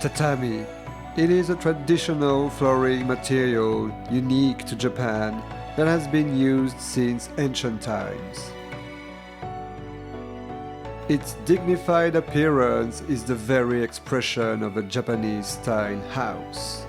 Tatami. It is a traditional flooring material unique to Japan that has been used since ancient times. Its dignified appearance is the very expression of a Japanese-style house.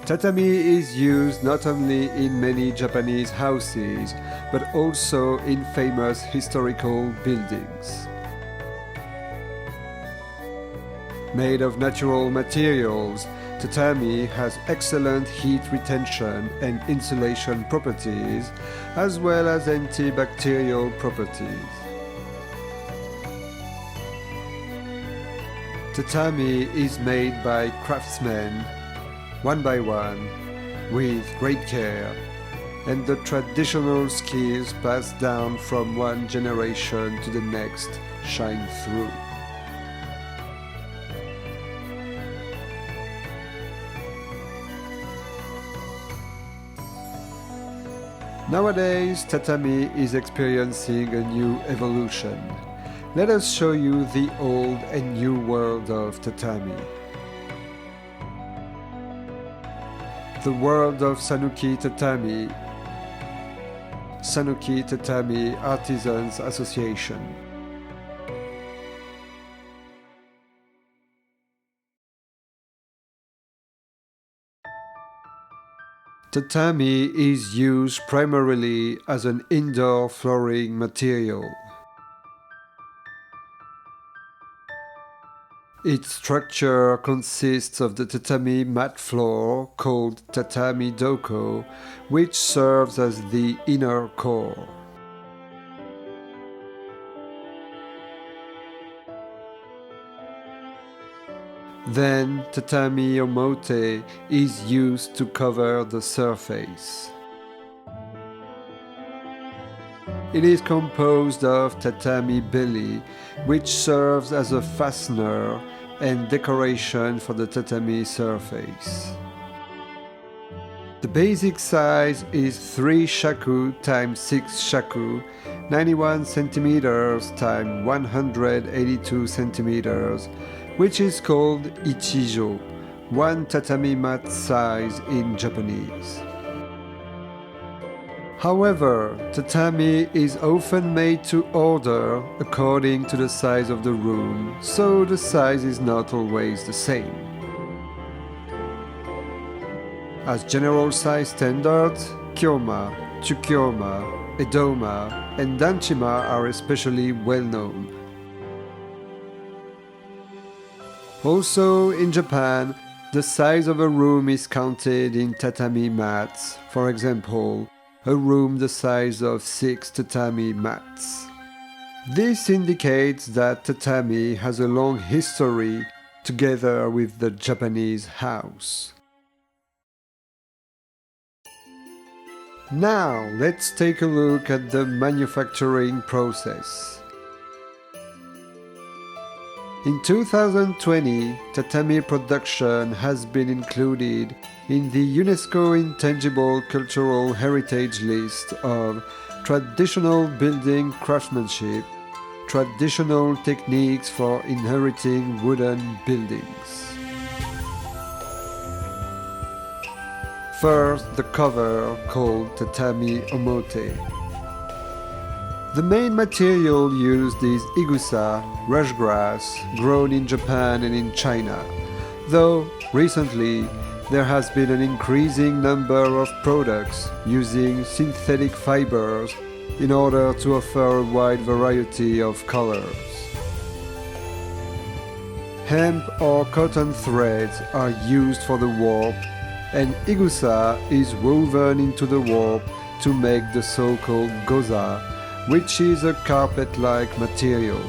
Tatami is used not only in many Japanese houses, but also in famous historical buildings. Made of natural materials, tatami has excellent heat retention and insulation properties, as well as antibacterial properties. Tatami is made by craftsmen, one by one, with great care, and the traditional skills passed down from one generation to the next shine through. Nowadays, tatami is experiencing a new evolution. Let us show you the old and new world of tatami. The world of Sanuki Tatami, Sanuki Tatami Artisans Association. Tatami is used primarily as an indoor flooring material. Its structure consists of the tatami mat floor called tatami doko, which serves as the inner core. Then tatami omote is used to cover the surface. It is composed of tatami belly, which serves as a fastener and decoration for the tatami surface. The basic size is 3 shaku x 6 shaku, 91 centimeters x 182 centimeters, which is called ichijo, one tatami mat size in Japanese. However, tatami is often made to order according to the size of the room, so the size is not always the same. As general size standards, kyoma, tsukyoma, edoma, and danchima are especially well known. Also in Japan, the size of a room is counted in tatami mats, for example, a room the size of 6 tatami mats. This indicates that tatami has a long history together with the Japanese house. Now let's take a look at the manufacturing process. In 2020, tatami production has been included in the UNESCO Intangible Cultural Heritage List of traditional building craftsmanship, traditional techniques for inheriting wooden buildings. First, the cover, called tatami omote. The main material used is igusa, rush grass, grown in Japan and in China, though recently there has been an increasing number of products using synthetic fibers in order to offer a wide variety of colors. Hemp or cotton threads are used for the warp, and igusa is woven into the warp to make the so-called goza, which is a carpet-like material.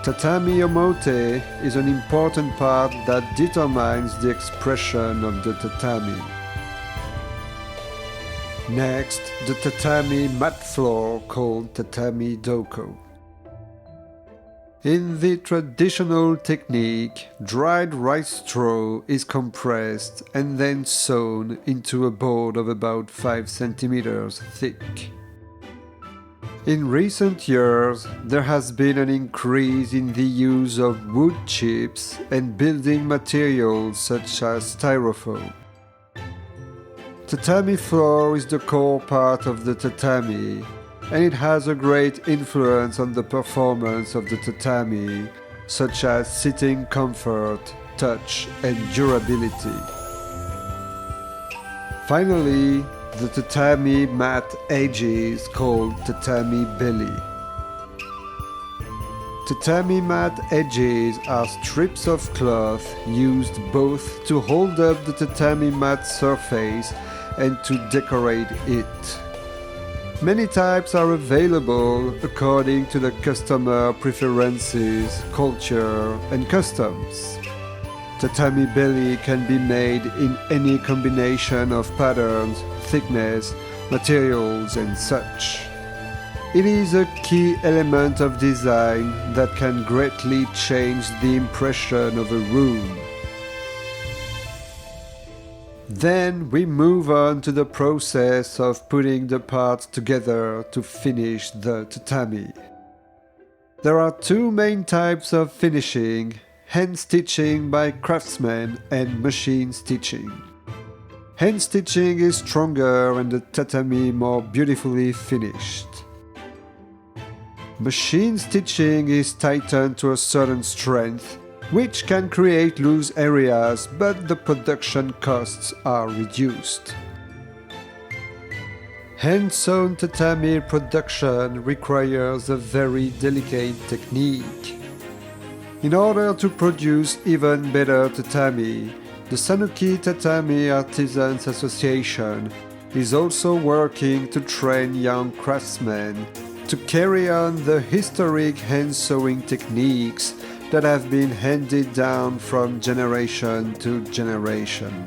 Tatami omote is an important part that determines the expression of the tatami. Next, the tatami mat floor called tatami doko. In the traditional technique, dried rice straw is compressed and then sewn into a board of about 5 centimeters thick. In recent years, there has been an increase in the use of wood chips and building materials such as styrofoam. Tatami floor is the core part of the tatami, and it has a great influence on the performance of the tatami, such as sitting comfort, touch, and durability. Finally, the tatami mat edges called tatami belly. Tatami mat edges are strips of cloth used both to hold up the tatami mat surface and to decorate it. Many types are available according to the customer preferences, culture, and customs. Tatami belly can be made in any combination of patterns, thickness, materials, and such. It is a key element of design that can greatly change the impression of a room. Then we move on to the process of putting the parts together to finish the tatami. There are two main types of finishing: hand stitching by craftsmen and machine stitching. Hand stitching is stronger and the tatami more beautifully finished. Machine stitching is tightened to a certain strength, which can create loose areas, but the production costs are reduced. Hand-sewn tatami production requires a very delicate technique. In order to produce even better tatami, the Sanuki Tatami Artisans Association is also working to train young craftsmen to carry on the historic hand-sewing techniques that have been handed down from generation to generation.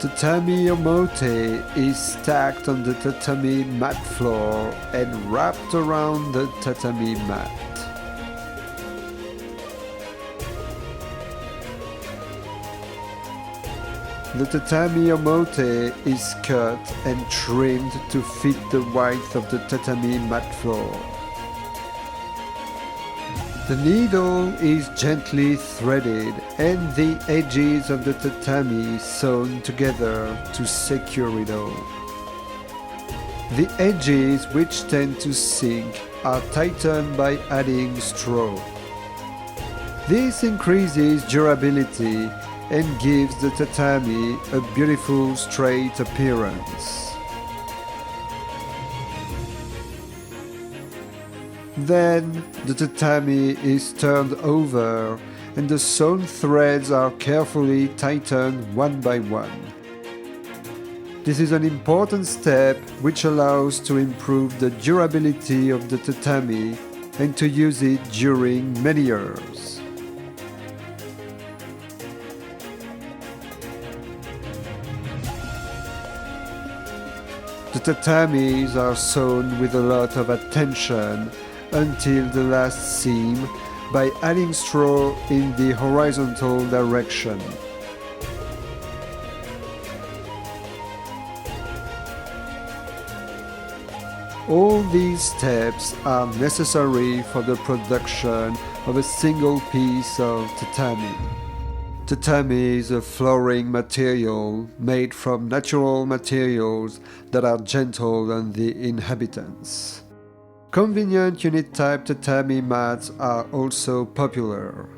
Tatami omote is stacked on the tatami mat floor and wrapped around the tatami mat. The tatami omote is cut and trimmed to fit the width of the tatami mat floor. The needle is gently threaded and the edges of the tatami sewn together to secure it all. The edges, which tend to sink, are tightened by adding straw. This increases durability and gives the tatami a beautiful straight appearance. Then the tatami is turned over and the sewn threads are carefully tightened one by one. This is an important step which allows to improve the durability of the tatami and to use it during many years. The tatamis are sewn with a lot of attention until the last seam by adding straw in the horizontal direction. All these steps are necessary for the production of a single piece of tatami. Tatami is a flooring material made from natural materials that are gentle on the inhabitants. Convenient unit-type tatami mats are also popular.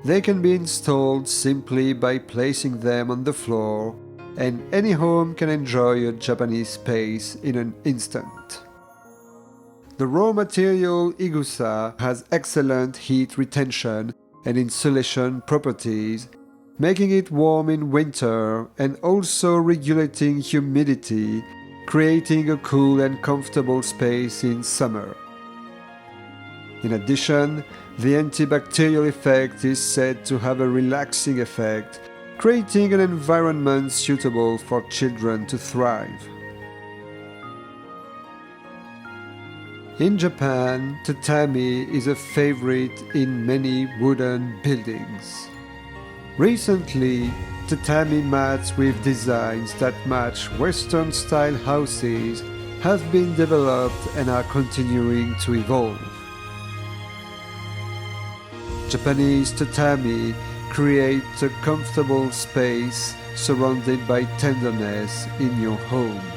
They can be installed simply by placing them on the floor, and any home can enjoy a Japanese space in an instant. The raw material igusa has excellent heat retention and insulation properties, making it warm in winter and also regulating humidity, creating a cool and comfortable space in summer. In addition, the antibacterial effect is said to have a relaxing effect, creating an environment suitable for children to thrive. In Japan, tatami is a favorite in many wooden buildings. Recently, tatami mats with designs that match Western style houses have been developed and are continuing to evolve. Japanese tatami create a comfortable space surrounded by tenderness in your home.